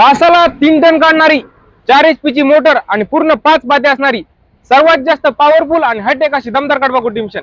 तासाला 3 टन काढणारी 4 HP ची मोटर आणि पूर्ण 5 पाते असणारी सर्वात जास्त पॉवरफुल आणि हायटेक अशी दमदार कडबा कुट्टी मशीन।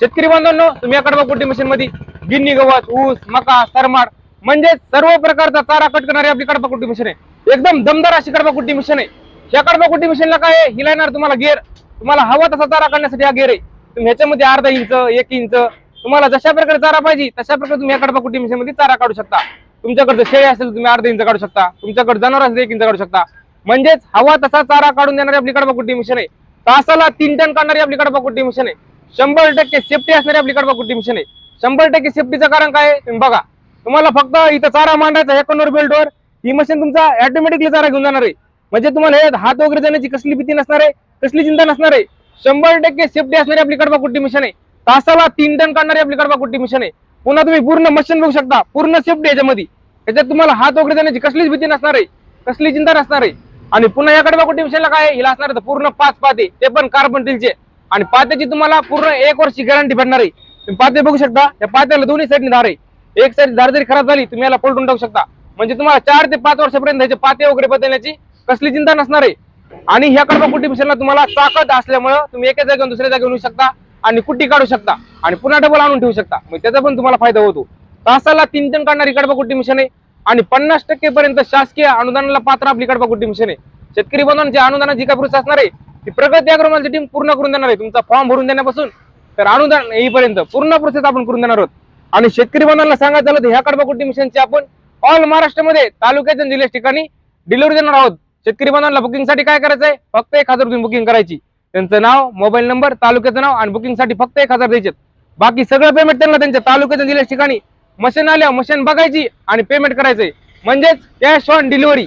शेतकरी बांधवांनो, तुम्ही या कडबा कुट्टी मशीन मध्ये गिन्नी गवत, ऊस, मका, सरमाड म्हणजे सर्व प्रकारचा चारा कट करणारी आपली कडबा कुट्टी मशीन आहे। एकदम दमदार अशी कडबा कुट्टी मशीन आहे। या कडबा कुट्टी मशीनला काय आहे, हिला येणार तुम्हाला गेअर, तुम्हाला हवा तसा चारा काढण्यासाठी हा गेअर आहे। तुम्ही ह्याच्यामध्ये अर्धा इंच 1 इंच तुम्हाला जशा प्रकारे चारा पाहिजे तशा प्रकारे तुम्ही या कडबा कुट्टी मशीन मध्ये चारा काढू शकता। तुमच्याकडे शेळी असेल तुम्ही अर्धा इंच काढू शकता, तुमच्याकडे जनावर असेल 1 इंच काढू शकता। म्हणजेच हवा तसा चारा काढून देणारी आपली कडबा कुट्टी मशीन आहे। तासाला 3 टन काढणारी आपली कडबा कुट्टी मशीन आहे। 100% सेफ्टी असणारी आपली कडबा कुट्टी मशीन आहे। 100% सेफ्टीचं कारण काय आहे तुम्ही बघा, तुम्हाला फक्त इथं चारा मांडायचा ह्या कन्व्हर बेल्टवर, ही मशीन तुमचा ऑटोमॅटिकली चारा घेऊन जाणार आहे। म्हणजे तुम्हाला हे हात वगैरे जाण्याची कसली भीती नसणार आहे, कसली चिंता नसणार आहे। 100% सेफ्टी असणारी आपली कडबा कुट्टी मशीन आहे। तासाला 3 टन काढणारी आपली कडबा कुट्टी मशीन आहे। पुन्हा तुम्ही पूर्ण मशीन बघू शकता, पूर्ण सेफ्टी याच्यामध्ये, याच्यात तुम्हाला हात वगैरे जाण्याची कसलीच भीती नसणार आहे, कसली चिंता नसणार आहे। आणि पुन्हा या कडबा कुट्टी मशीनला काय आहे, हिला असणार आहे पूर्ण 5 पाते, ते पण कार्बन स्टीलचे, आणि पात्याची तुम्हाला पूर्ण 1 वर्षी गॅरंटी भेटणार आहे। तुम्ही पाते बघू शकता, या पात्याला दोन्ही साईडने धार आहे। एक साईड धार जरी खराब झाली तुम्ही याला पलटून टाकू शकता। म्हणजे तुम्हाला 4 ते 5 वर्षापर्यंत याचे पाते वगैरे बदलण्याची कसली चिंता नसणार आहे। आणि ह्या कडबा कुट्टी मशीनला तुम्हाला ताकद असल्यामुळे तुम्ही एका जागेवरून दुसऱ्या जागेवर येऊ शकता आणि कुट्टी काढू शकता आणि पुन्हा डबल आणून ठेवू शकता। मग त्याचा पण तुम्हाला फायदा होतो। तासाला 3 टन काढणारी कडबा कुट्टी मशीन आहे आणि 50% पर्यंत शासकीय अनुदानाला पात्र आपली कडबा कुट्टी मशीन आहे। शेतकरी बांधवांची अनुदानाची काय प्रोसेस असणार आहे ती प्रगती अग्रोमॉलची टीम पूर्ण करून देणार आहे। तुमचा फॉर्म भरून देण्यापासून तर अनुदान येईपर्यंत पूर्ण प्रोसेस आपण करून देणार आहोत। आणि शेतकरी बांधवांना सांगायचं झालं तर ह्या कडबा कुट्टी मशीनची आपण ऑल महाराष्ट्रामध्ये तालुक्याच्या जिल्ह्याच्या ठिकाणी डिलिव्हरी देणार आहोत। शेतकरी बांधवांना बुकिंगसाठी काय करायचं आहे, फक्त 1000 रुपये बुकिंग करायची। त्यांचं नाव, मोबाईल नंबर, तालुक्याचं नाव आणि बुकिंगसाठी फक्त 1000 द्यायचे। बाकी सगळं पेमेंट त्यांना त्यांच्या तालुक्याच्या जिल्ह्याच्या ठिकाणी मशीन आल्या मशीन बघायची आणि पेमेंट करायचंय, म्हणजेच कॅश ऑन डिलिव्हरी।